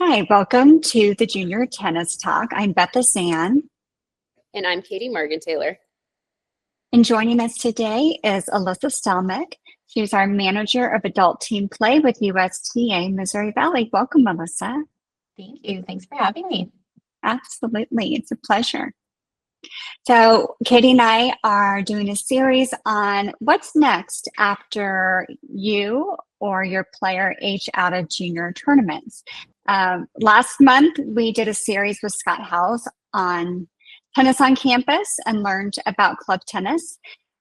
Hi, welcome to the Junior Tennis Talk. I'm Beth and And I'm Caitee Morgan-Taylor. And joining us today is Alyssa Stelmach. She's our manager of adult team play with USTA Missouri Valley. Welcome, Alyssa. Thank you. Thanks for having me. Absolutely. It's a pleasure. So Caitee and I are doing a series on what's next after you or your player age out of junior tournaments. Last month, we did a series with Scott House on tennis on campus and learned about club tennis.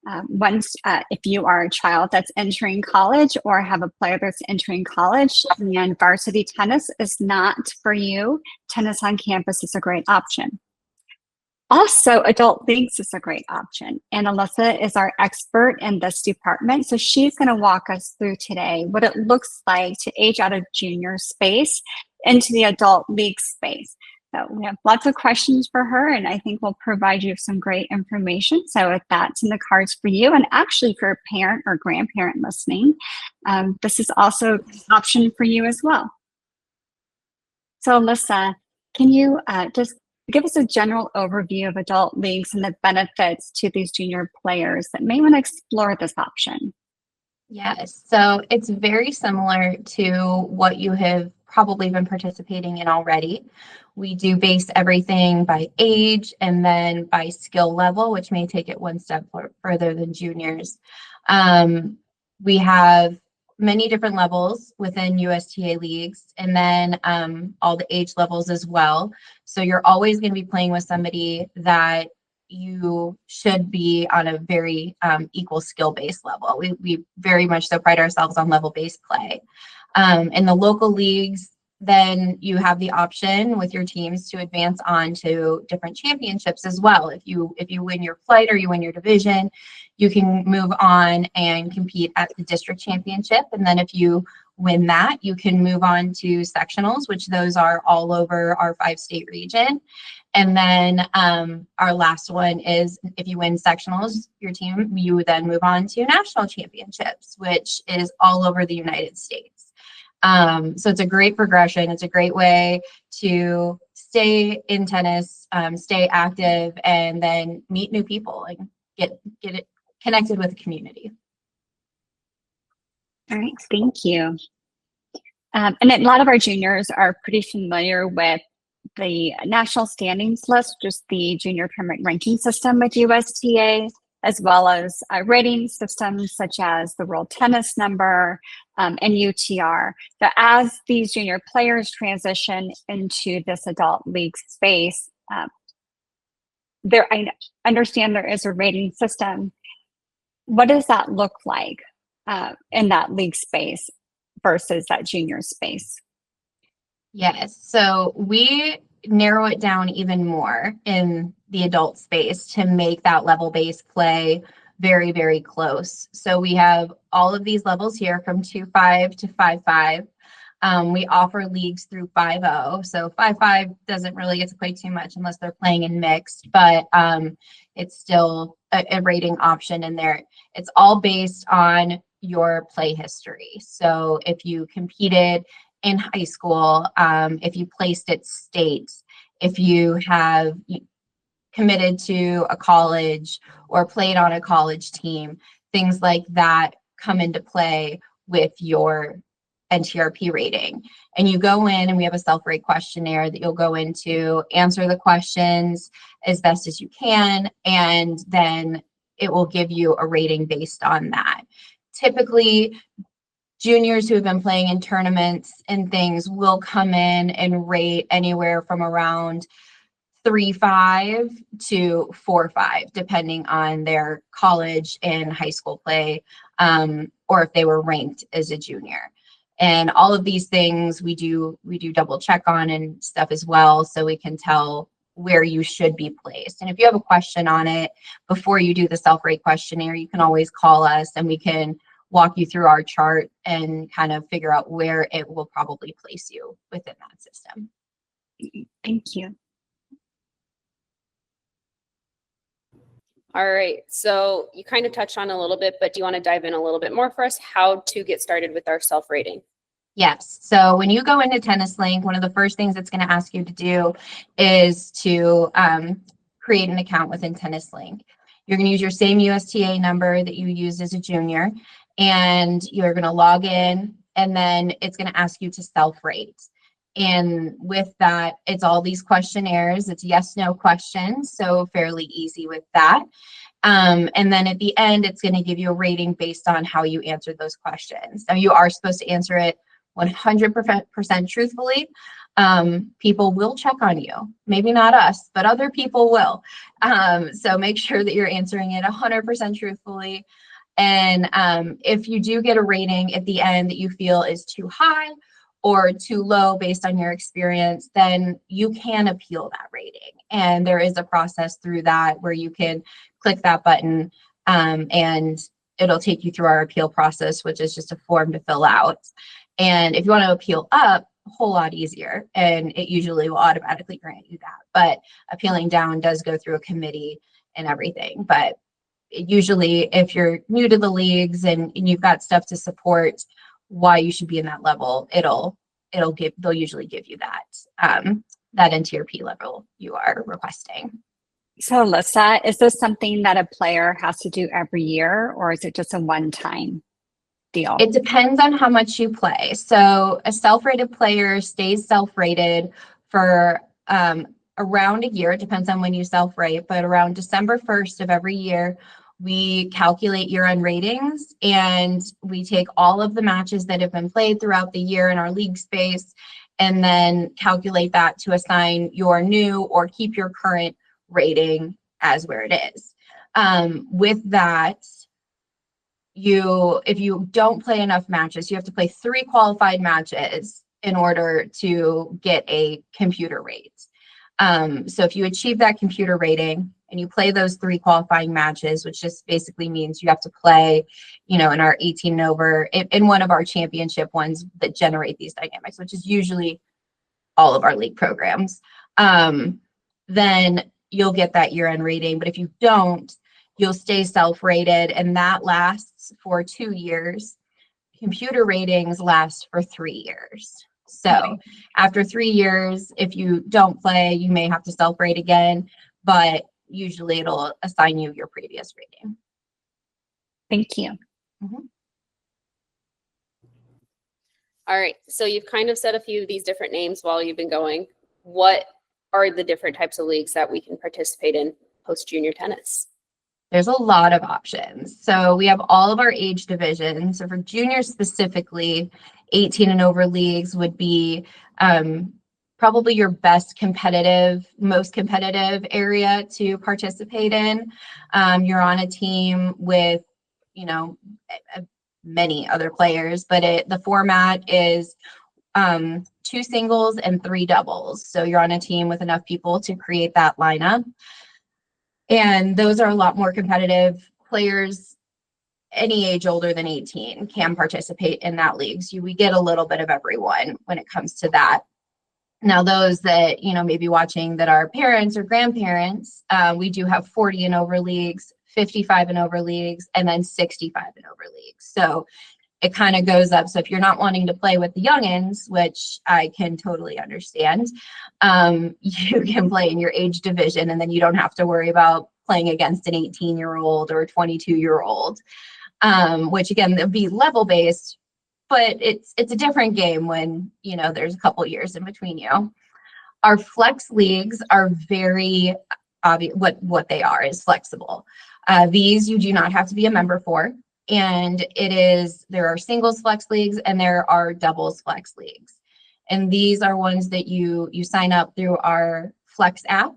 If you are a child that's entering college or have a player that's entering college and varsity tennis is not for you, tennis on campus is a great option. Also, adult leagues is a great option. And Alyssa is our expert in this department. So she's going to walk us through today what it looks like to age out of junior space into the adult league space. So we have lots of questions for her, and I think we'll provide you some great information. So if that's in the cards for you, and actually for a parent or grandparent listening, this is also an option for you as well. So Alyssa, can you just give us a general overview of adult leagues and the benefits to these junior players that may want to explore this option? Yes, so it's very similar to what you have probably been participating in already. We do base everything by age and then by skill level, which may take it one step further than juniors. We have many different levels within USTA leagues, and then all the age levels as well. So you're always going to be playing with somebody that you should be on a very equal skill-based level. We very much so pride ourselves on level-based play. In the local leagues, then you have the option with your teams to advance on to different championships as well. If you win your flight or you win your division, you can move on and compete at the district championship. And then if you win that, you can move on to sectionals, which those are all over our 5-state region. And then our last one is if you win sectionals, your team, you would then move on to national championships, which is all over the United States. So it's a great progression. It's a great way to stay in tennis, stay active, and then meet new people and get it connected with the community. All right, thank you. And a lot of our juniors are pretty familiar with the national standings list, just the junior tournament ranking system with USTA, as well as rating systems such as the World Tennis Number and UTR. So as these junior players transition into this adult league space, I understand there is a rating system. What does that look like in that league space versus that junior space? Yes, so we narrow it down even more in the adult space to make that level-based play very, very close. So we have all of these levels here from 2-5 to 5-5. We offer leagues through 5-0. So 5-5 doesn't really get to play too much unless they're playing in mixed, but it's still a rating option in there. It's all based on your play history. So if you competed in high school, if you placed at state, if you have committed to a college or played on a college team, things like that come into play with your NTRP rating. And you go in and we have a self-rate questionnaire that you'll go into, answer the questions as best as you can, and then it will give you a rating based on that. Typically, juniors who have been playing in tournaments and things will come in and rate anywhere from around 3.5 to 4.5, depending on their college and high school play, or if they were ranked as a junior. And all of these things we do double check on and stuff as well, so we can tell where you should be placed. And if you have a question on it before you do the self-rate questionnaire, you can always call us and we can walk you through our chart and kind of figure out where it will probably place you within that system. Thank you. All right, so you kind of touched on a little bit, but do you want to dive in a little bit more for us how to get started with our self-rating? Yes. So when you go into Tennis Link, one of the first things it's going to ask you to do is to create an account within Tennis Link. You're going to use your same USTA number that you used as a junior, and you're going to log in, and then it's going to ask you to self-rate. And with that, it's all these questionnaires. It's yes/no questions, so fairly easy with that. And then at the end, it's going to give you a rating based on how you answered those questions. Now, you are supposed to answer it 100% truthfully. People will check on you, maybe not us, but other people will. So make sure that you're answering it 100% truthfully. And if you do get a rating at the end that you feel is too high or too low based on your experience, then you can appeal that rating. And there is a process through that where you can click that button and it'll take you through our appeal process, which is just a form to fill out. And if you want to appeal up, a whole lot easier, and it usually will automatically grant you that. But appealing down does go through a committee and everything. But usually if you're new to the leagues and you've got stuff to support why you should be in that level, they'll usually give you that that NTRP level you are requesting. So Alyssa, is this something that a player has to do every year, or is it just a one-time deal? It depends on how much you play. So a self-rated player stays self-rated for around a year. It depends on when you self-rate, but around December 1st of every year, we calculate year-end ratings, and we take all of the matches that have been played throughout the year in our league space, and then calculate that to assign your new or keep your current rating as where it is. With that, if you don't play enough matches, you have to play 3 qualified matches in order to get a computer rate. So if you achieve that computer rating and you play those 3 qualifying matches, which just basically means you have to play, in our 18 and over, in one of our championship ones that generate these dynamics, which is usually all of our league programs, then you'll get that year-end rating. But if you don't, you'll stay self-rated, and that lasts for 2 years. Computer ratings last for 3 years. So after 3 years, if you don't play, you may have to self-rate again, but usually it'll assign you your previous rating. Thank you. Mm-hmm. All right. So you've kind of said a few of these different names while you've been going. What are the different types of leagues that we can participate in post-junior tennis? There's a lot of options. So we have all of our age divisions. So for juniors specifically, 18 and over leagues would be probably your most competitive area to participate in. You're on a team with, many other players, but the format is 2 singles and 3 doubles. So you're on a team with enough people to create that lineup. And those are a lot more competitive. Players any age older than 18 can participate in that league. So we get a little bit of everyone when it comes to that. Now, those that, may be watching that are parents or grandparents, we do have 40 and over leagues, 55 and over leagues, and then 65 and over leagues. So it kind of goes up. So if you're not wanting to play with the youngins, which I can totally understand, you can play in your age division, and then you don't have to worry about playing against an 18-year-old or a 22-year-old, which again, they'll be level-based, but it's a different game when, there's a couple years in between you. Our flex leagues are very obvious. What they are is flexible. These you do not have to be a member for. And there are singles flex leagues and there are doubles flex leagues. And these are ones that you sign up through our Flex app,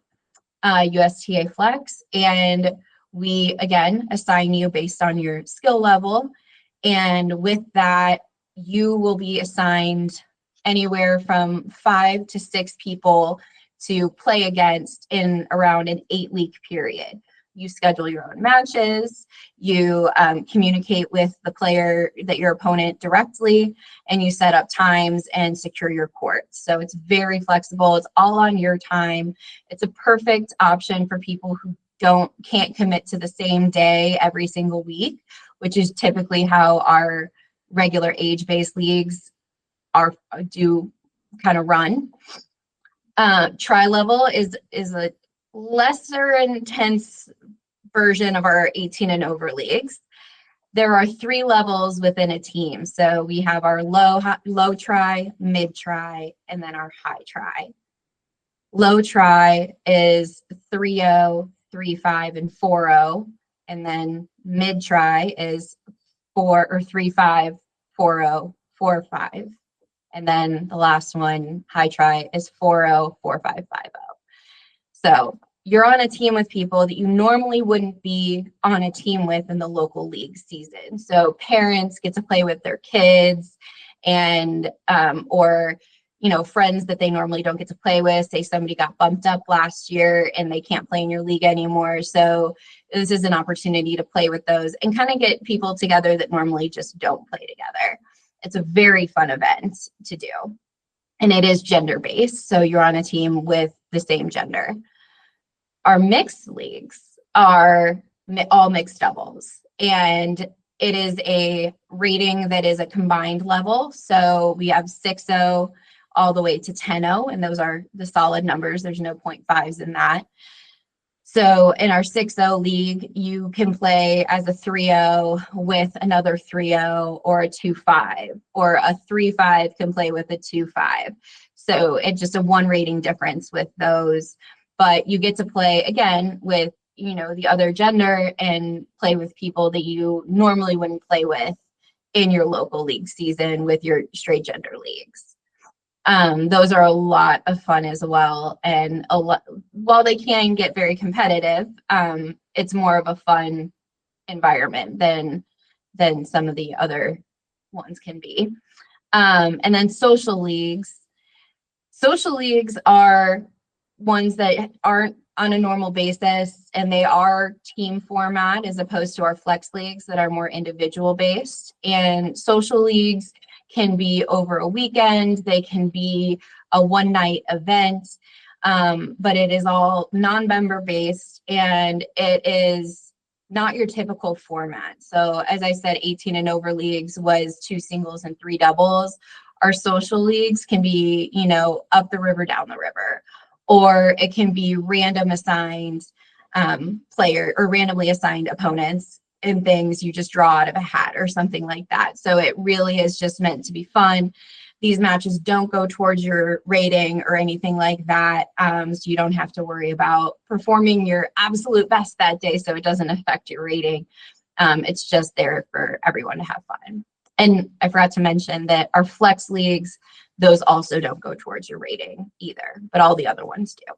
USTA Flex. And we, again, assign you based on your skill level. And with that, you will be assigned anywhere from 5 to 6 people to play against in around an 8-week period. You schedule your own matches, you communicate with the player, your opponent directly, and you set up times and secure your courts. So it's very flexible. It's all on your time. It's a perfect option for people who can't commit to the same day every single week, which is typically how our regular age-based leagues do kind of run. Tri-level is a lesser intense version of our 18 and over leagues. There are 3 levels within a team. So we have our low tri, mid tri, and then our high tri. Low tri is 3-0, 3-5, and 4-0. And then mid tri is 3-5, 4-0, 4-5. And then the last one, high tri, is 4-0, 4-5, 5-0. So you're on a team with people that you normally wouldn't be on a team with in the local league season. So parents get to play with their kids and or friends that they normally don't get to play with. Say somebody got bumped up last year and they can't play in your league anymore. So this is an opportunity to play with those and kind of get people together that normally just don't play together. It's a very fun event to do. And it is gender-based. So you're on a team with the same gender. Our mixed leagues are all mixed doubles, and it is a rating that is a combined level. So we have 6-0 all the way to 10-0, and those are the solid numbers. There's no 0.5s in that. So in our 6-0 league, you can play as a 3-0 with another 3-0 or a 2-5, or a 3-5 can play with a 2-5. So it's just a 1 rating difference with those. But you get to play again with, the other gender and play with people that you normally wouldn't play with in your local league season with your straight gender leagues. Those are a lot of fun as well. And while they can get very competitive, it's more of a fun environment than some of the other ones can be. And then social leagues. Social leagues are ones that aren't on a normal basis, and they are team format as opposed to our flex leagues that are more individual based. And social leagues can be over a weekend, they can be a 1-night event, but it is all non-member based, and it is not your typical format. So as I said, 18 and over leagues was 2 singles and 3 doubles. Our social leagues can be, up the river, down the river, or it can be random assigned player or randomly assigned opponents and things you just draw out of a hat or something like that. So it really is just meant to be fun. These matches don't go towards your rating or anything like that. So you don't have to worry about performing your absolute best that day, so it doesn't affect your rating. It's just there for everyone to have fun. And I forgot to mention that our flex leagues, those also don't go towards your rating either, but all the other ones do.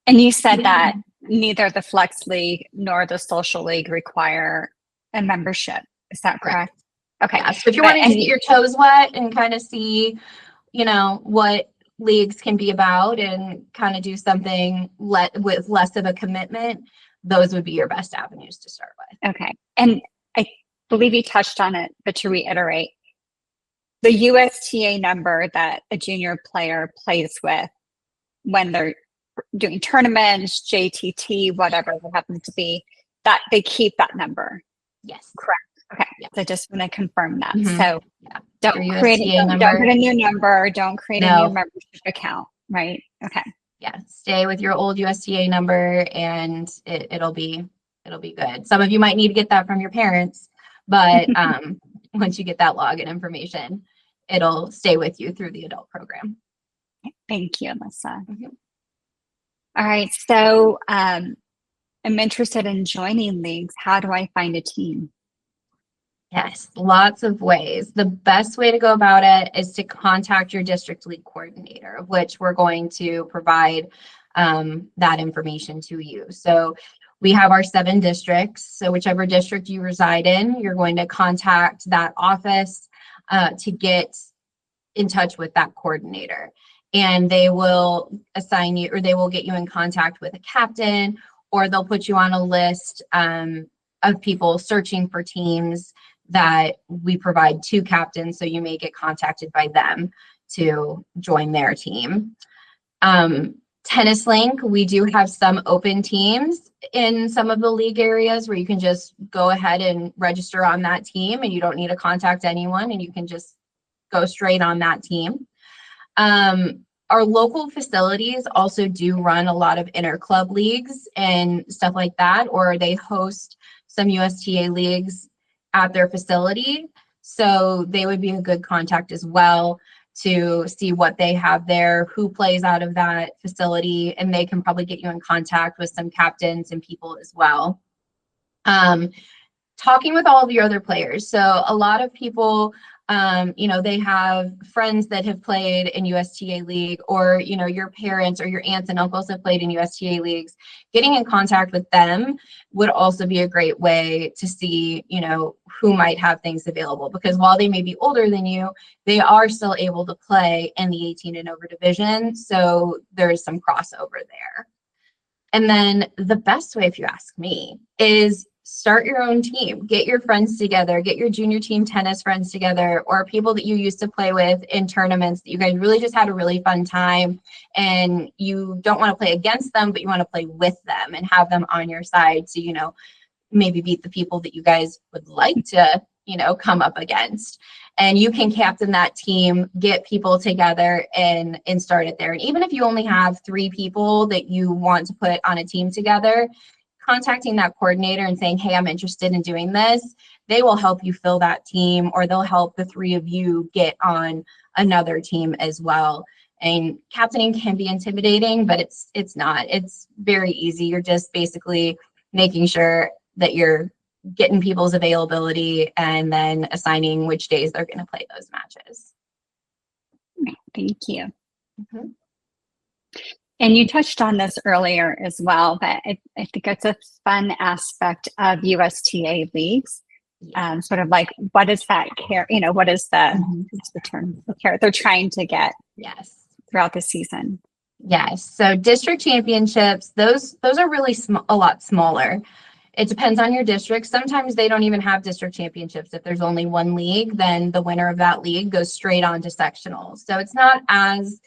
And you said that neither the flex league nor the social league require a membership. Is that correct? Okay. Yeah, so if you want to get your toes wet and kind of see, what leagues can be about and kind of do something with less of a commitment, those would be your best avenues to start with. Okay. And I believe you touched on it, but to reiterate, the USTA number that a junior player plays with when they're doing tournaments, JTT, whatever it happens to be, that they keep that number. Yes. Correct. Okay. Yeah. So I just want to confirm that. Mm-hmm. So don't Your create USTA don't get a new number. Don't create a No. new membership account. Right. Okay. Yeah. Stay with your old USTA number and it'll be good. Some of you might need to get that from your parents, but once you get that login information, it'll stay with you through the adult program. Thank you, Alyssa. Mm-hmm. All right. So I'm interested in joining leagues. How do I find a team? Yes, lots of ways. The best way to go about it is to contact your district league coordinator, of which we're going to provide that information to you. So we have our 7 districts. So whichever district you reside in, you're going to contact that office to get in touch with that coordinator. And they will assign you, or they will get you in contact with a captain, or they'll put you on a list of people searching for teams that we provide to captains. So you may get contacted by them to join their team. Tennis Link, we do have some open teams in some of the league areas where you can just go ahead and register on that team and you don't need to contact anyone and you can just go straight on that team. Our local facilities also do run a lot of inter-club leagues and stuff like that, or they host some USTA leagues at their facility. So they would be a good contact as well to see what they have there, who plays out of that facility, and they can probably get you in contact with some captains and people as well. Talking with all of your other players. So a lot of people, they have friends that have played in USTA League, or, your parents or your aunts and uncles have played in USTA leagues. Getting in contact with them would also be a great way to see, who might have things available, because while they may be older than you, they are still able to play in the 18 and over division. So there's some crossover there. And then the best way, if you ask me, is start your own team. Get your friends together, get your junior team tennis friends together, or people that you used to play with in tournaments that you guys really just had a really fun time, and you don't want to play against them, but you want to play with them and have them on your side to, maybe beat the people that you guys would like to, come up against. And you can captain that team, get people together and start it there. And even if you only have 3 people that you want to put on a team together, contacting that coordinator and saying, hey, I'm interested in doing this, they will help you fill that team, or they'll help the 3 of you get on another team as well. And captaining can be intimidating, but it's not. It's very easy. You're just basically making sure that you're getting people's availability and then assigning which days they're going to play those matches. Thank you. Mm-hmm. And you touched on this earlier as well, but I think it's a fun aspect of USTA leagues. Sort of like, what is that care? What is what's the term? The care they're trying to get. Yes. Throughout the season. Yes. So district championships, those are really a lot smaller. It depends on your district. Sometimes they don't even have district championships. If there's only one league, then the winner of that league goes straight on to sectionals. So it's not as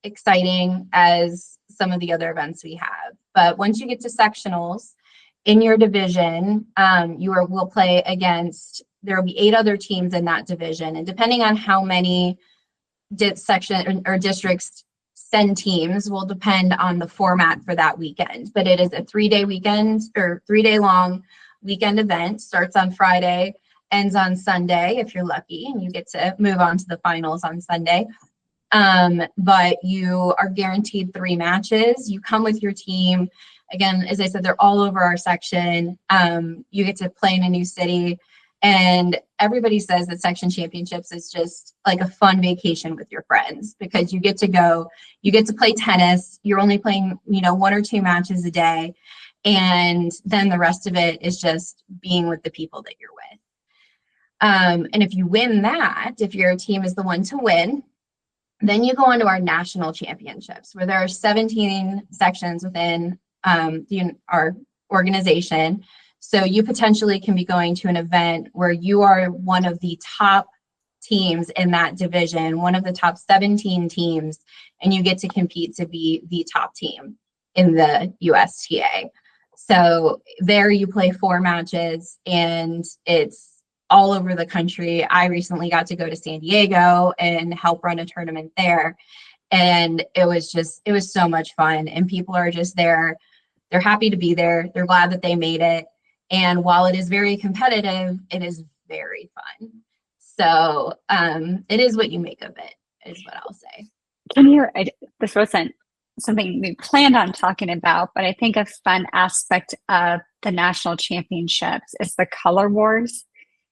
exciting as some of the other events we have. But once you get to sectionals in your division, will play against, there will be 8 other teams in that division. And depending on how many section or districts send teams will depend on the format for that weekend. But it is a 3-day weekend, or 3-day long weekend event. Starts on Friday, ends on Sunday if you're lucky, and you get to move on to the finals on Sunday. But you are guaranteed 3 matches. You come with your team. Again, as I said, they're all over our section. You get to play in a new city. And everybody says that section championships is just like a fun vacation with your friends, because you get to go, you get to play tennis. You're only playing, 1 or 2 matches a day. And then the rest of it is just being with the people that you're with. And if you win that, if your team is the one to win, then you go on to our national championships, where there are 17 sections within our organization. So you potentially can be going to an event where you are one of the top teams in that division, one of the top 17 teams, and you get to compete to be the top team in the USTA. So there you play 4 matches, and it's all over the country. I recently got to go to San Diego and help run a tournament there. And it was so much fun. And people are just there. They're happy to be there. They're glad that they made it. And while it is very competitive, it is very fun. So it is what you make of it, is what I'll say. This wasn't something we planned on talking about, but I think a fun aspect of the national championships is the color wars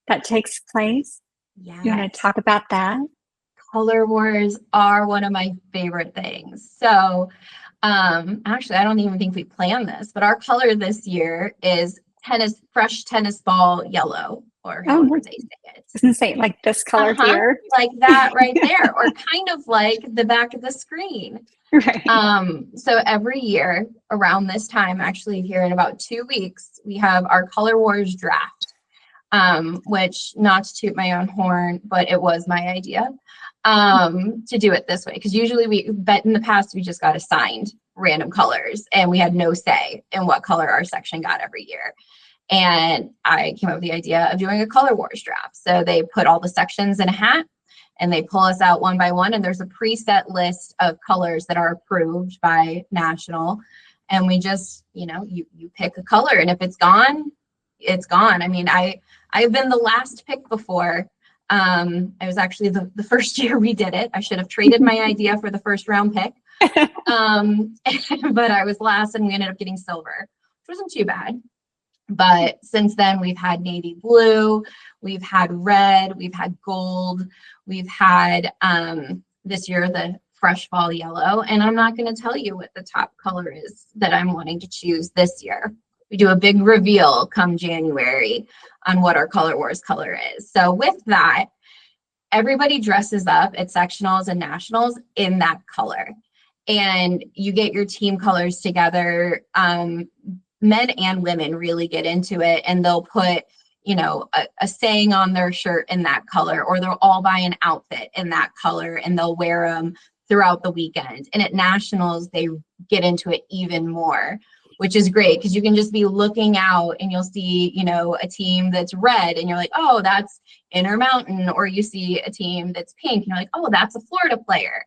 that takes place. Yeah. You want to talk about that? Color wars are one of my favorite things. So actually, I don't even think we planned this, but our color this year is fresh tennis ball yellow, or however they say it. I was going to say, like this color here. Like that right there, or kind of like the back of the screen. Right. So every year around this time, actually here in about 2 weeks, we have our Color Wars draft, which, not to toot my own horn, but it was my idea to do it this way. Because usually in the past, we just got assigned random colors and we had no say in what color our section got every year. And I came up with the idea of doing a Color Wars draft. So they put all the sections in a hat, and they pull us out one by one, and there's a preset list of colors that are approved by national, and we just, you pick a color, and if it's gone, it's gone. I mean, I've been the last pick before. I was actually the first year we did it. I should have traded my idea for the first round pick. But I was last, and we ended up getting silver, which wasn't too bad. But since then, we've had navy blue, we've had red, we've had gold, we've had this year the fresh fall yellow. And I'm not going to tell you what the top color is that I'm wanting to choose this year. We do a big reveal come January on what our Color Wars color is. So with that, everybody dresses up at sectionals and nationals in that color. And you get your team colors together. Men and women really get into it, and they'll put, a saying on their shirt in that color, or they'll all buy an outfit in that color and they'll wear them throughout the weekend. And at nationals, they get into it even more, which is great because you can just be looking out and you'll see, a team that's red and you're like, oh, that's Intermountain, or you see a team that's pink and you're like, oh, that's a Florida player.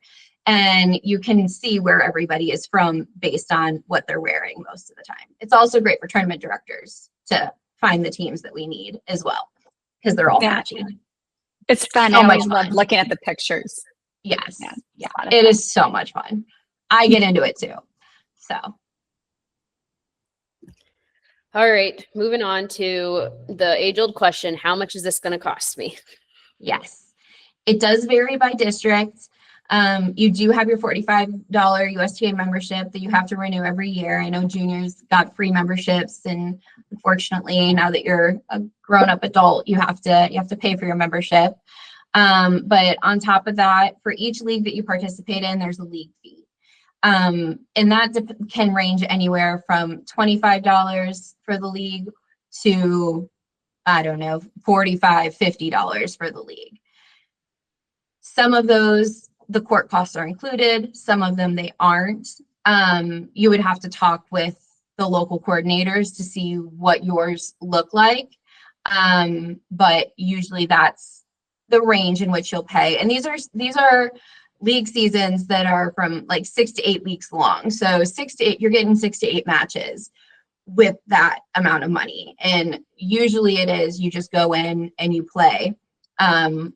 And you can see where everybody is from based on what they're wearing most of the time. It's also great for tournament directors to find the teams that we need as well, because they're all matching. It's fun. So I always much love fun. looking at the pictures. Yes. Yeah. It is so much fun. I get into it too. So. All right, moving on to the age-old question, how much is this going to cost me? Yes, it does vary by district. You do have your $45 USTA membership that you have to renew every year. I know juniors got free memberships, and unfortunately, now that you're a grown-up adult, you have to pay for your membership. But on top of that, for each league that you participate in, there's a league fee. And that can range anywhere from $25 for the league to, I don't know, $45, $50 for the league. Some of those, the court costs are included. Some of them, they aren't. You would have to talk with the local coordinators to see what yours look like. But usually that's the range in which you'll pay. And these are league seasons that are from like 6 to 8 weeks long. So 6 to 8, you're getting 6 to 8 matches with that amount of money. And usually it is, you just go in and you play,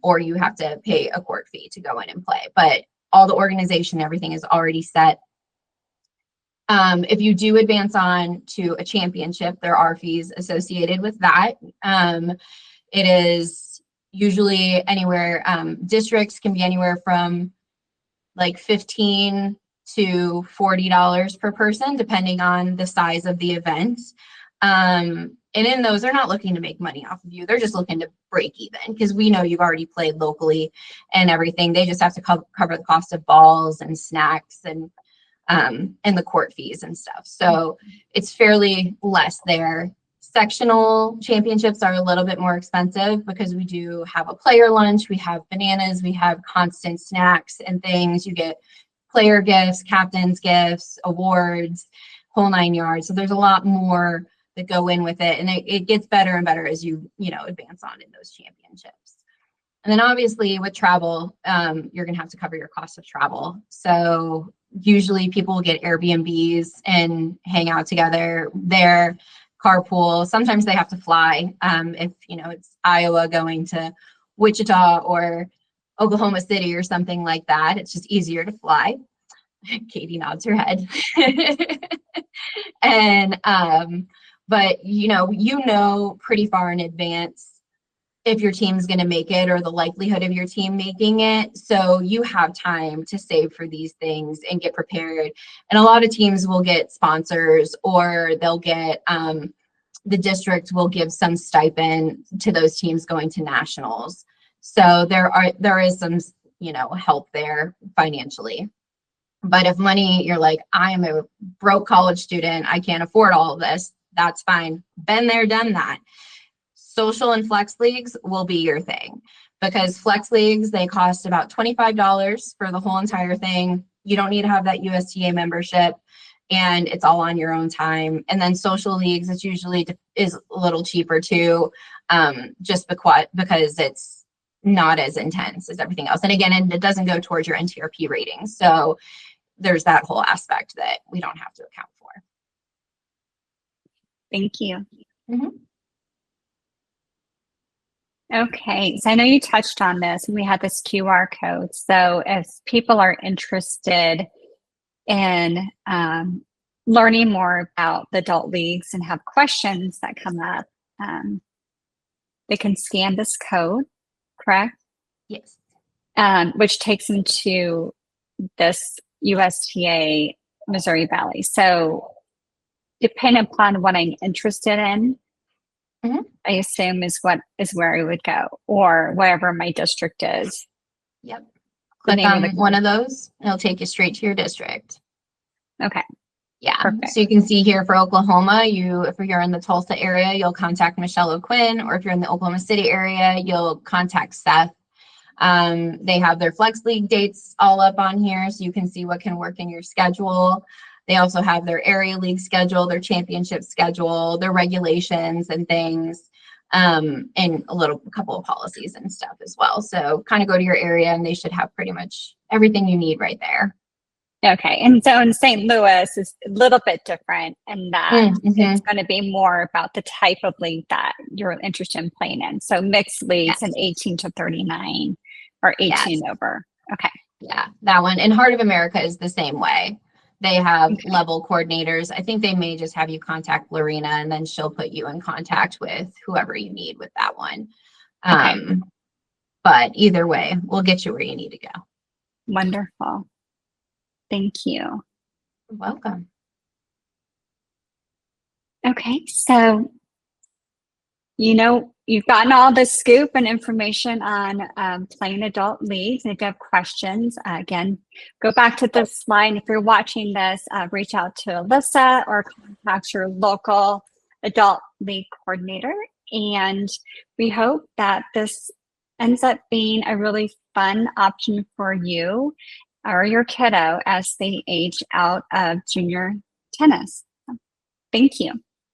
or you have to pay a court fee to go in and play. But all the organization, everything is already set. If you do advance on to a championship, there are fees associated with that. It is usually anywhere, districts can be anywhere from like $15 to $40 per person, depending on the size of the event. And in those, they're not looking to make money off of you. They're just looking to break even, because we know you've already played locally and everything. They just have to cover the cost of balls and snacks and the court fees and stuff. So it's fairly less there. Sectional championships are a little bit more expensive because we do have a player lunch, we have bananas, we have constant snacks and things. You get player gifts, captain's gifts, awards, whole 9 yards. So there's a lot more that go in with it, and it gets better and better as you advance on in those championships. And then obviously with travel, you're gonna have to cover your cost of travel. So usually people will get Airbnbs and hang out together there, carpool. Sometimes they have to fly. If it's Iowa going to Wichita or Oklahoma City or something like that, it's just easier to fly. Katie nods her head. And but you know pretty far in advance if your team's going to make it or the likelihood of your team making it. So you have time to save for these things and get prepared. And a lot of teams will get sponsors, or they'll get the district will give some stipend to those teams going to nationals. So there is some help there financially. But if money, you're like, I am a broke college student, I can't afford all of this, that's fine. Been there, done that. Social and flex leagues will be your thing, because flex leagues, they cost about $25 for the whole entire thing. You don't need to have that USTA membership, and it's all on your own time. And then social leagues, it's usually is a little cheaper too, just because it's not as intense as everything else. And again, it doesn't go towards your NTRP rating. So there's that whole aspect that we don't have to account for. Thank you. Mhm. Okay, so I know you touched on this and we had this QR code. So if people are interested in learning more about the adult leagues and have questions that come up, they can scan this code, correct? Yes. Which takes them to this USTA Missouri Valley. So depending upon what I'm interested in, Mhm. I assume is where I would go, or wherever my district is. Yep. The Click name of on the one of those, and it'll take you straight to your district. Okay. Yeah. Perfect. So you can see here for Oklahoma, if you're in the Tulsa area, you'll contact Michelle O'Quinn, or if you're in the Oklahoma City area, you'll contact Seth. They have their Flex League dates all up on here, so you can see what can work in your schedule. They also have their area league schedule, their championship schedule, their regulations and things, and a couple of policies and stuff as well. So kind of go to your area and they should have pretty much everything you need right there. Okay. And so in St. Louis is a little bit different in that it's going to be more about the type of league that you're interested in playing in. So mixed leagues and 18 to 39 or 18 over. Okay. Yeah, that one. And Heart of America is the same way. They have level coordinators. I think they may just have you contact Lorena and then she'll put you in contact with whoever you need with that one. But either way, we'll get you where you need to go. Wonderful. Thank you. You're welcome. Okay, so you've gotten all the scoop and information on playing adult leagues. And if you have questions, again, go back to this slide. If you're watching this, reach out to Alyssa or contact your local adult league coordinator. And we hope that this ends up being a really fun option for you or your kiddo as they age out of junior tennis. Thank you.